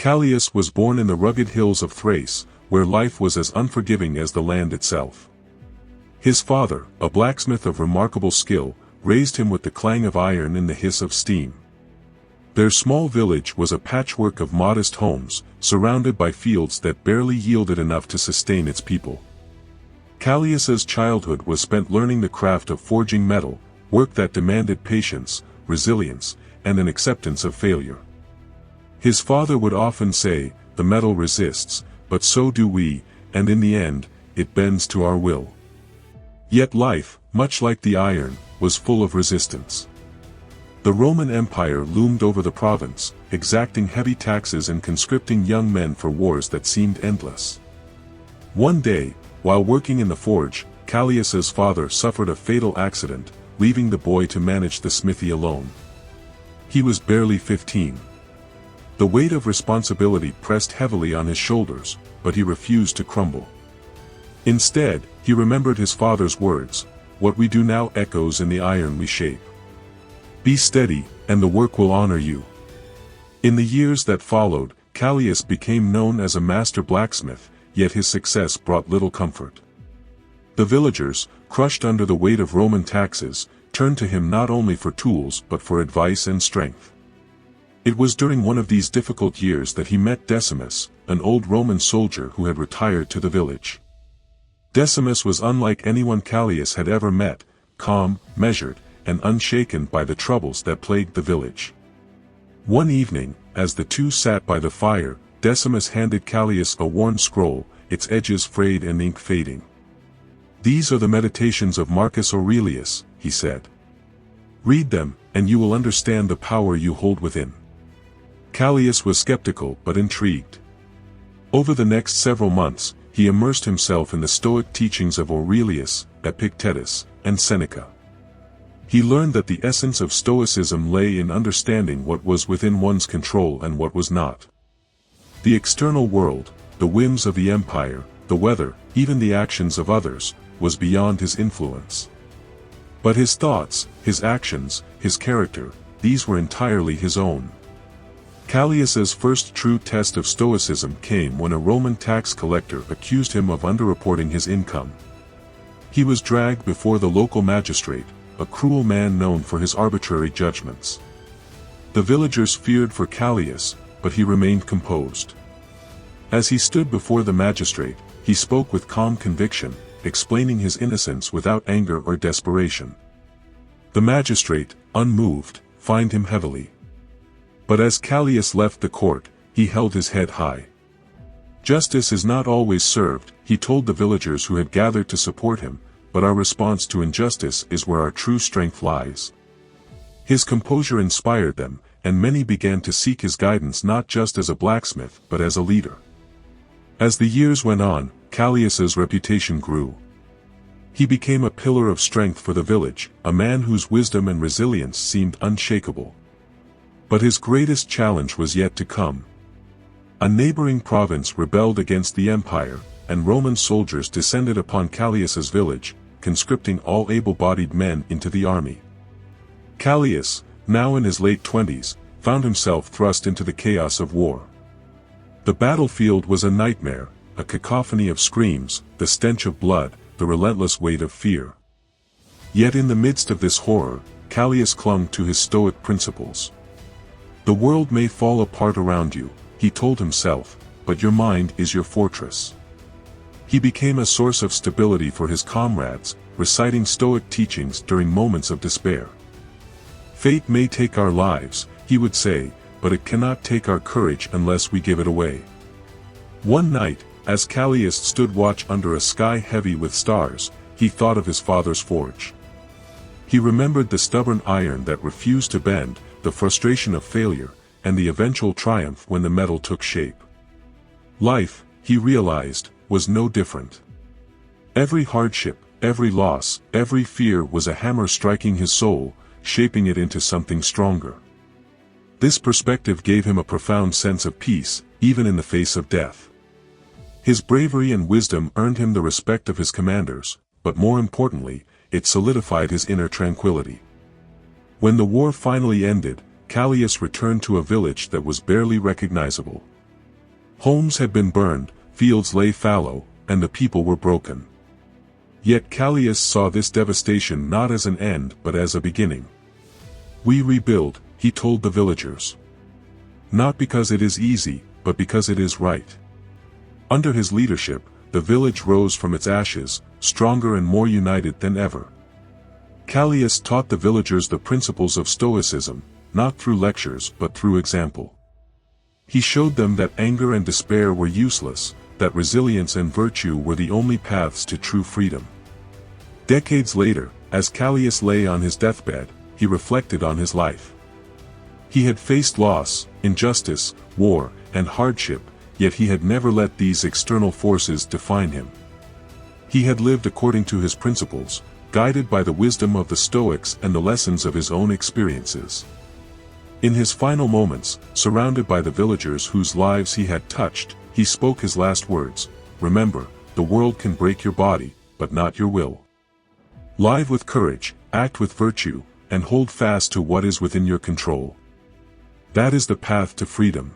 Callias was born in the rugged hills of Thrace, where life was as unforgiving as the land itself. His father, a blacksmith of remarkable skill, raised him with the clang of iron and the hiss of steam. Their small village was a patchwork of modest homes, surrounded by fields that barely yielded enough to sustain its people. Callias's childhood was spent learning the craft of forging metal, work that demanded patience, resilience, and an acceptance of failure. His father would often say, "The metal resists, but so do we, and in the end, it bends to our will." Yet life, much like the iron, was full of resistance. The Roman Empire loomed over the province, exacting heavy taxes and conscripting young men for wars that seemed endless. One day, while working in the forge, Callias's father suffered a fatal accident, leaving the boy to manage the smithy alone. He was barely 15. The weight of responsibility pressed heavily on his shoulders, but he refused to crumble. Instead, he remembered his father's words, "What we do now echoes in the iron we shape. Be steady, and the work will honor you." In the years that followed, Callias became known as a master blacksmith, yet his success brought little comfort. The villagers, crushed under the weight of Roman taxes, turned to him not only for tools but for advice and strength. It was during one of these difficult years that he met Decimus, an old Roman soldier who had retired to the village. Decimus was unlike anyone Callias had ever met, calm, measured, and unshaken by the troubles that plagued the village. One evening, as the two sat by the fire, Decimus handed Callias a worn scroll, its edges frayed and ink fading. "These are the meditations of Marcus Aurelius," he said. "Read them, and you will understand the power you hold within." Callias was skeptical but intrigued. Over the next several months, he immersed himself in the Stoic teachings of Aurelius, Epictetus, and Seneca. He learned that the essence of Stoicism lay in understanding what was within one's control and what was not. The external world, the whims of the empire, the weather, even the actions of others, was beyond his influence. But his thoughts, his actions, his character, these were entirely his own. Callias's first true test of Stoicism came when a Roman tax collector accused him of underreporting his income. He was dragged before the local magistrate, a cruel man known for his arbitrary judgments. The villagers feared for Callias, but he remained composed. As he stood before the magistrate, he spoke with calm conviction, explaining his innocence without anger or desperation. The magistrate, unmoved, fined him heavily. But as Callias left the court, he held his head high. "Justice is not always served," he told the villagers who had gathered to support him, "but our response to injustice is where our true strength lies." His composure inspired them, and many began to seek his guidance not just as a blacksmith but as a leader. As the years went on, Callias's reputation grew. He became a pillar of strength for the village, a man whose wisdom and resilience seemed unshakable. But his greatest challenge was yet to come. A neighboring province rebelled against the empire, and Roman soldiers descended upon Callias's village, conscripting all able-bodied men into the army. Callias, now in his late 20s, found himself thrust into the chaos of war. The battlefield was a nightmare, a cacophony of screams, the stench of blood, the relentless weight of fear. Yet in the midst of this horror, Callias clung to his Stoic principles. "The world may fall apart around you," he told himself, "but your mind is your fortress." He became a source of stability for his comrades, reciting Stoic teachings during moments of despair. "Fate may take our lives," he would say, "but it cannot take our courage unless we give it away." One night, as Callias stood watch under a sky heavy with stars, he thought of his father's forge. He remembered the stubborn iron that refused to bend, the frustration of failure, and the eventual triumph when the metal took shape. Life, he realized, was no different. Every hardship, every loss, every fear was a hammer striking his soul, shaping it into something stronger. This perspective gave him a profound sense of peace, even in the face of death. His bravery and wisdom earned him the respect of his commanders, but more importantly, it solidified his inner tranquility. When the war finally ended, Callias returned to a village that was barely recognizable. Homes had been burned, fields lay fallow, and the people were broken. Yet Callias saw this devastation not as an end but as a beginning. "We rebuild," he told the villagers. "Not because it is easy, but because it is right." Under his leadership, the village rose from its ashes, stronger and more united than ever. Callias taught the villagers the principles of Stoicism, not through lectures but through example. He showed them that anger and despair were useless, that resilience and virtue were the only paths to true freedom. Decades later, as Callias lay on his deathbed, he reflected on his life. He had faced loss, injustice, war, and hardship, yet he had never let these external forces define him. He had lived according to his principles, guided by the wisdom of the Stoics and the lessons of his own experiences. In his final moments, surrounded by the villagers whose lives he had touched, he spoke his last words: "Remember, the world can break your body, but not your will. Live with courage, act with virtue, and hold fast to what is within your control. That is the path to freedom."